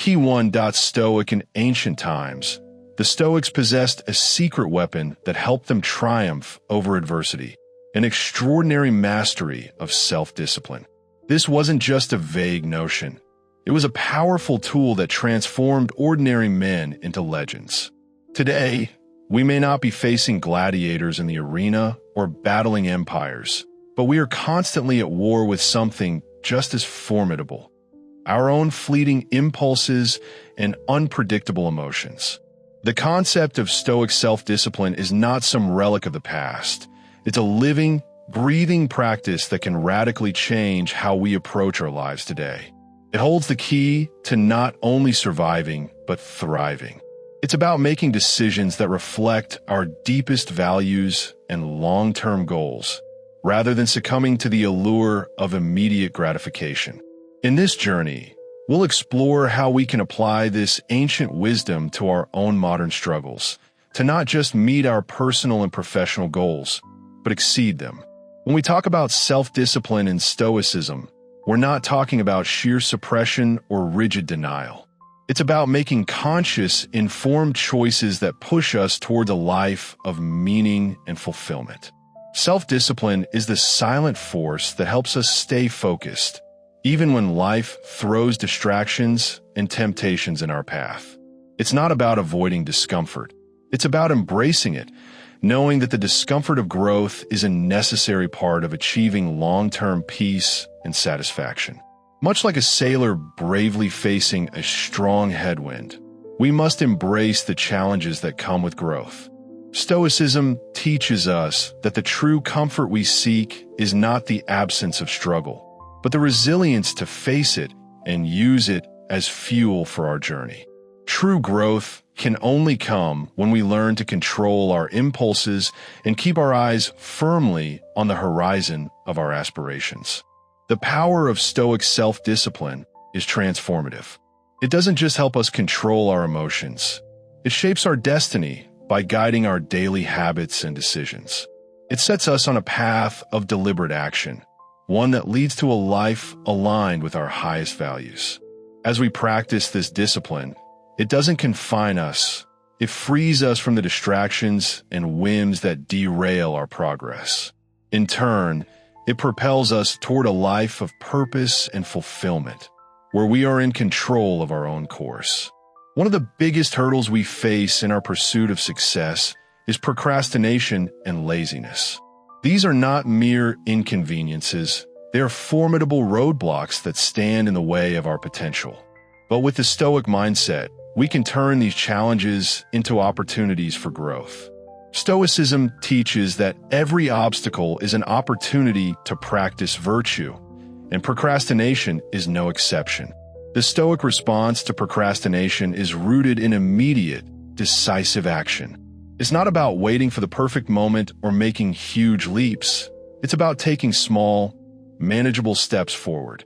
Key 1. Stoic in ancient times. The Stoics possessed a secret weapon that helped them triumph over adversity, an extraordinary mastery of self-discipline. This wasn't just a vague notion. It was a powerful tool that transformed ordinary men into legends. Today, we may not be facing gladiators in the arena or battling empires, but we are constantly at war with something just as formidable: our own fleeting impulses and unpredictable emotions. The concept of Stoic self-discipline is not some relic of the past. It's a living, breathing practice that can radically change how we approach our lives today. It holds the key to not only surviving, but thriving. It's about making decisions that reflect our deepest values and long-term goals, rather than succumbing to the allure of immediate gratification. In this journey, we'll explore how we can apply this ancient wisdom to our own modern struggles, to not just meet our personal and professional goals, but exceed them. When we talk about self-discipline in Stoicism, we're not talking about sheer suppression or rigid denial. It's about making conscious, informed choices that push us toward a life of meaning and fulfillment. Self-discipline is the silent force that helps us stay focused, even when life throws distractions and temptations in our path. It's not about avoiding discomfort. It's about embracing it, knowing that the discomfort of growth is a necessary part of achieving long-term peace and satisfaction. Much like a sailor bravely facing a strong headwind, we must embrace the challenges that come with growth. Stoicism teaches us that the true comfort we seek is not the absence of struggle, but the resilience to face it and use it as fuel for our journey. True growth can only come when we learn to control our impulses and keep our eyes firmly on the horizon of our aspirations. The power of Stoic self-discipline is transformative. It doesn't just help us control our emotions. It shapes our destiny by guiding our daily habits and decisions. It sets us on a path of deliberate action, one that leads to a life aligned with our highest values. As we practice this discipline, it doesn't confine us. It frees us from the distractions and whims that derail our progress. In turn, it propels us toward a life of purpose and fulfillment, where we are in control of our own course. One of the biggest hurdles we face in our pursuit of success is procrastination and laziness. These are not mere inconveniences. They are formidable roadblocks that stand in the way of our potential. But with the Stoic mindset, we can turn these challenges into opportunities for growth. Stoicism teaches that every obstacle is an opportunity to practice virtue, and procrastination is no exception. The Stoic response to procrastination is rooted in immediate, decisive action. It's not about waiting for the perfect moment or making huge leaps. It's about taking small, manageable steps forward.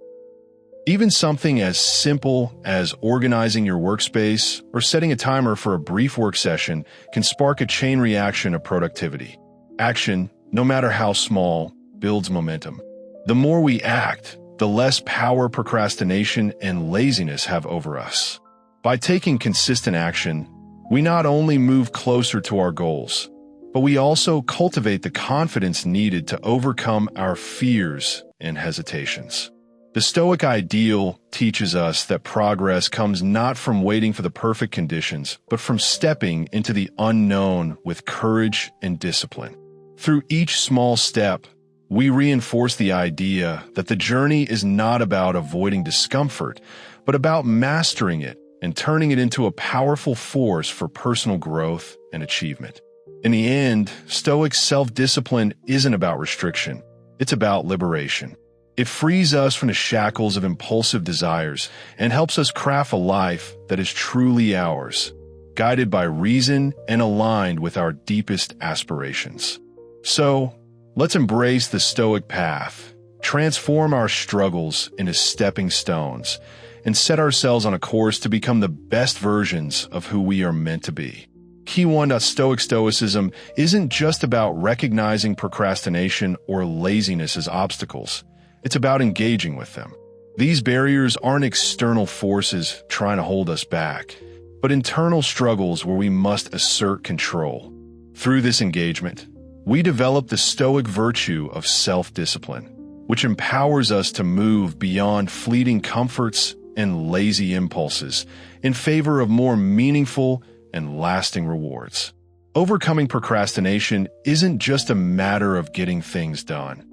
Even something as simple as organizing your workspace or setting a timer for a brief work session can spark a chain reaction of productivity. Action, no matter how small, builds momentum. The more we act, the less power procrastination and laziness have over us. By taking consistent action, we not only move closer to our goals, but we also cultivate the confidence needed to overcome our fears and hesitations. The Stoic ideal teaches us that progress comes not from waiting for the perfect conditions, but from stepping into the unknown with courage and discipline. Through each small step, we reinforce the idea that the journey is not about avoiding discomfort, but about mastering it and turning it into a powerful force for personal growth and achievement. In the end, Stoic self-discipline isn't about restriction. It's about liberation. It frees us from the shackles of impulsive desires and helps us craft a life that is truly ours, guided by reason and aligned with our deepest aspirations. So, let's embrace the Stoic path, transform our struggles into stepping stones, and set ourselves on a course to become the best versions of who we are meant to be. Key 1. Stoicism isn't just about recognizing procrastination or laziness as obstacles. It's about engaging with them. These barriers aren't external forces trying to hold us back, but internal struggles where we must assert control. Through this engagement, we develop the Stoic virtue of self-discipline, which empowers us to move beyond fleeting comforts and lazy impulses in favor of more meaningful and lasting rewards. Overcoming procrastination isn't just a matter of getting things done.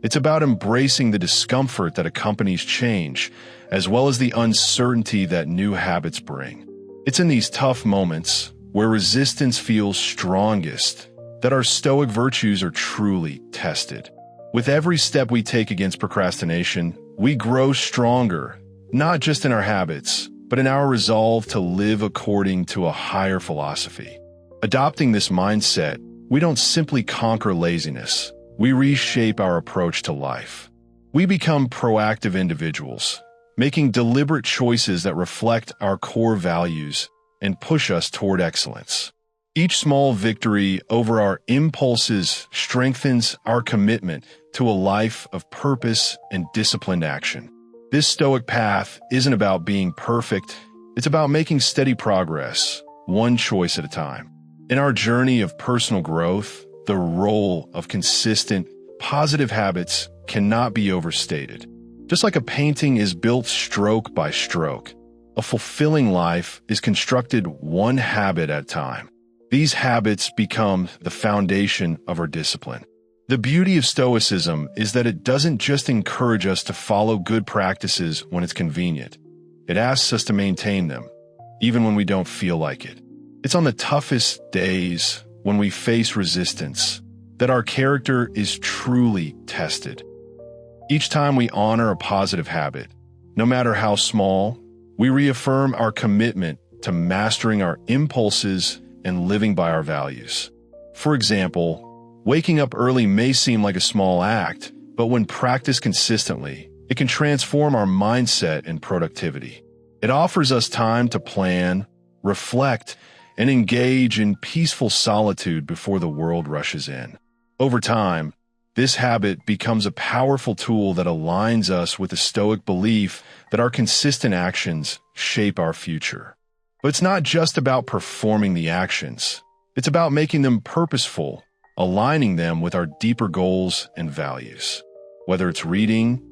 It's about embracing the discomfort that accompanies change, as well as the uncertainty that new habits bring. It's in these tough moments, where resistance feels strongest, that our Stoic virtues are truly tested. With every step we take against procrastination, we grow stronger, not just in our habits, but in our resolve to live according to a higher philosophy. Adopting this mindset, we don't simply conquer laziness, we reshape our approach to life. We become proactive individuals, making deliberate choices that reflect our core values and push us toward excellence. Each small victory over our impulses strengthens our commitment to a life of purpose and disciplined action. This Stoic path isn't about being perfect, it's about making steady progress, one choice at a time. In our journey of personal growth, the role of consistent, positive habits cannot be overstated. Just like a painting is built stroke by stroke, a fulfilling life is constructed one habit at a time. These habits become the foundation of our discipline. The beauty of Stoicism is that it doesn't just encourage us to follow good practices when it's convenient. It asks us to maintain them, even when we don't feel like it. It's on the toughest days, when we face resistance, that our character is truly tested. Each time we honor a positive habit, no matter how small, we reaffirm our commitment to mastering our impulses and living by our values. For example, waking up early may seem like a small act, but when practiced consistently, it can transform our mindset and productivity. It offers us time to plan, reflect, and engage in peaceful solitude before the world rushes in. Over time, this habit becomes a powerful tool that aligns us with the Stoic belief that our consistent actions shape our future. But it's not just about performing the actions. It's about making them purposeful, aligning them with our deeper goals and values. Whether it's reading,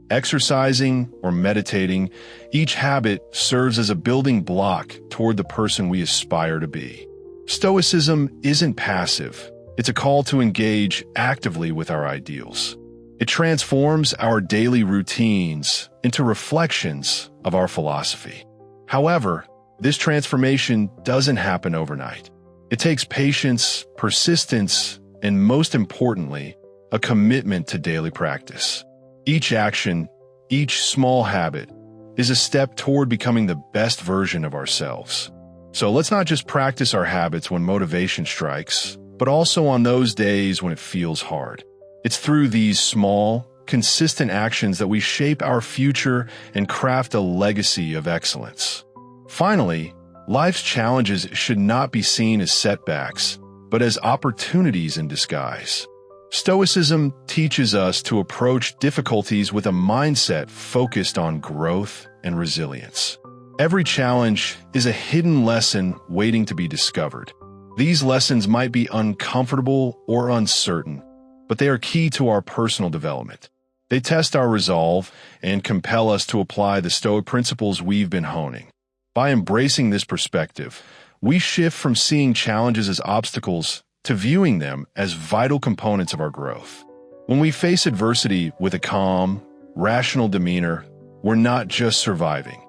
exercising, or meditating, each habit serves as a building block toward the person we aspire to be. Stoicism isn't passive. It's a call to engage actively with our ideals. It transforms our daily routines into reflections of our philosophy. However, this transformation doesn't happen overnight. It takes patience, persistence, and most importantly, a commitment to daily practice. Each action, each small habit, is a step toward becoming the best version of ourselves. So let's not just practice our habits when motivation strikes, but also on those days when it feels hard. It's through these small, consistent actions that we shape our future and craft a legacy of excellence. Finally, life's challenges should not be seen as setbacks, but as opportunities in disguise. Stoicism teaches us to approach difficulties with a mindset focused on growth and resilience. Every challenge is a hidden lesson waiting to be discovered. These lessons might be uncomfortable or uncertain, but they are key to our personal development. They test our resolve and compel us to apply the Stoic principles we've been honing. By embracing this perspective, we shift from seeing challenges as obstacles to viewing them as vital components of our growth. When we face adversity with a calm, rational demeanor, we're not just surviving,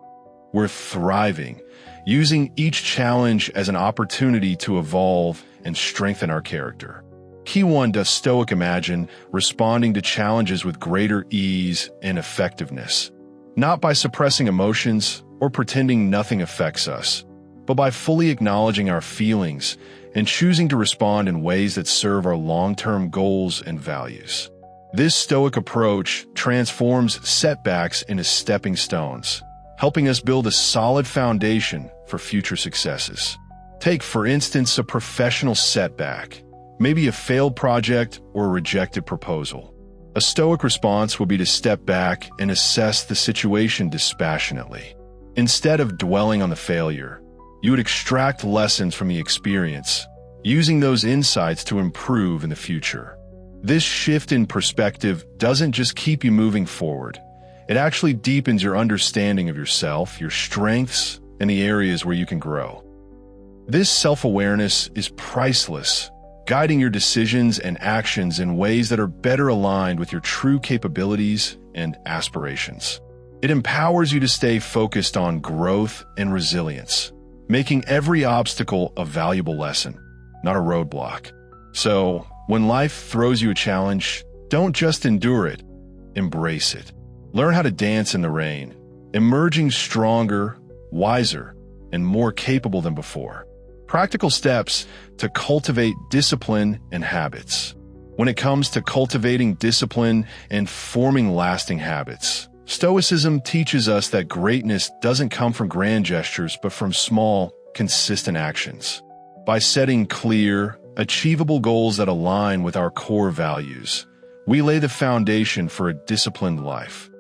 we're thriving, using each challenge as an opportunity to evolve and strengthen our character. Key 1, does Stoic imagine responding to challenges with greater ease and effectiveness, not by suppressing emotions or pretending nothing affects us, but by fully acknowledging our feelings and choosing to respond in ways that serve our long-term goals and values. This Stoic approach transforms setbacks into stepping stones, helping us build a solid foundation for future successes. Take, for instance, a professional setback, maybe a failed project or a rejected proposal. A Stoic response would be to step back and assess the situation dispassionately. Instead of dwelling on the failure, you would extract lessons from the experience, using those insights to improve in the future. This shift in perspective doesn't just keep you moving forward. It actually deepens your understanding of yourself, your strengths, and the areas where you can grow. This self-awareness is priceless, guiding your decisions and actions in ways that are better aligned with your true capabilities and aspirations. It empowers you to stay focused on growth and resilience, making every obstacle a valuable lesson, not a roadblock. So, when life throws you a challenge, don't just endure it, embrace it. Learn how to dance in the rain, emerging stronger, wiser, and more capable than before. Practical steps to cultivate discipline and habits. When it comes to cultivating discipline and forming lasting habits, Stoicism teaches us that greatness doesn't come from grand gestures, but from small, consistent actions. By setting clear, achievable goals that align with our core values, we lay the foundation for a disciplined life,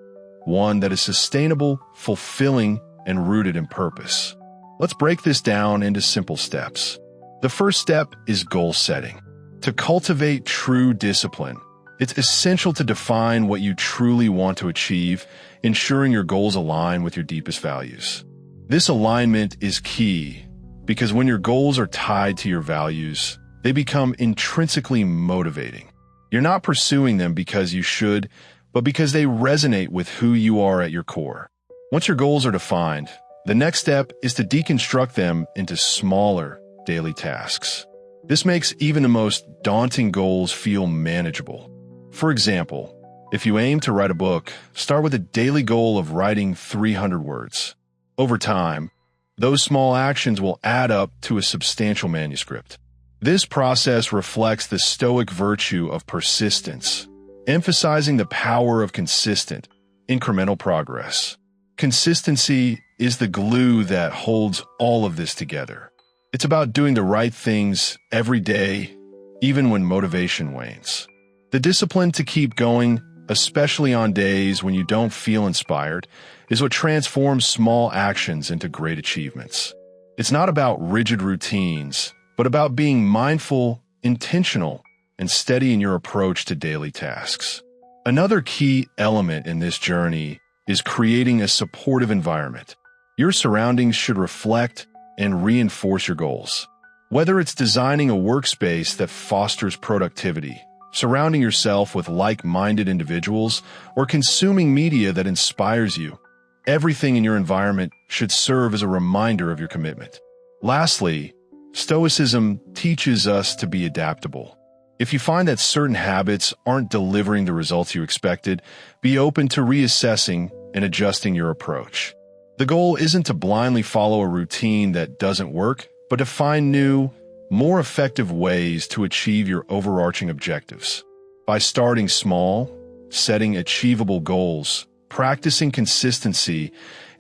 one that is sustainable, fulfilling, and rooted in purpose. Let's break this down into simple steps. The first step is goal setting. To cultivate true discipline, it's essential to define what you truly want to achieve, ensuring your goals align with your deepest values. This alignment is key because when your goals are tied to your values, they become intrinsically motivating. You're not pursuing them because you should, but because they resonate with who you are at your core. Once your goals are defined, the next step is to deconstruct them into smaller daily tasks. This makes even the most daunting goals feel manageable. For example, if you aim to write a book, start with a daily goal of writing 300 words. Over time, those small actions will add up to a substantial manuscript. This process reflects the Stoic virtue of persistence, emphasizing the power of consistent, incremental progress. Consistency is the glue that holds all of this together. It's about doing the right things every day, even when motivation wanes. The discipline to keep going, especially on days when you don't feel inspired, is what transforms small actions into great achievements. It's not about rigid routines, but about being mindful, intentional, and steady in your approach to daily tasks. Another key element in this journey is creating a supportive environment. Your surroundings should reflect and reinforce your goals. Whether it's designing a workspace that fosters productivity, surrounding yourself with like-minded individuals, or consuming media that inspires you, everything in your environment should serve as a reminder of your commitment. Lastly, Stoicism teaches us to be adaptable. If you find that certain habits aren't delivering the results you expected, be open to reassessing and adjusting your approach. The goal isn't to blindly follow a routine that doesn't work, but to find new, more effective ways to achieve your overarching objectives. By starting small, setting achievable goals, practicing consistency,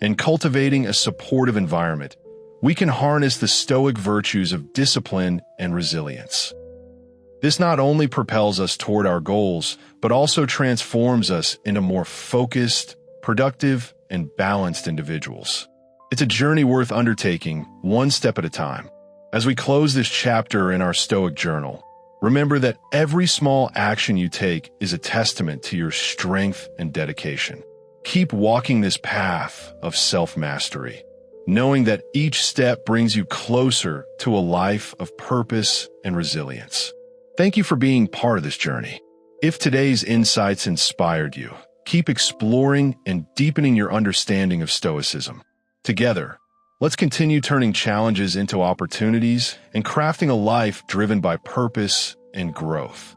and cultivating a supportive environment, we can harness the Stoic virtues of discipline and resilience. This not only propels us toward our goals, but also transforms us into more focused, productive, and balanced individuals. It's a journey worth undertaking, one step at a time. As we close this chapter in our Stoic journal, remember that every small action you take is a testament to your strength and dedication. Keep walking this path of self-mastery, knowing that each step brings you closer to a life of purpose and resilience. Thank you for being part of this journey. If today's insights inspired you, keep exploring and deepening your understanding of Stoicism. Together, let's continue turning challenges into opportunities and crafting a life driven by purpose and growth.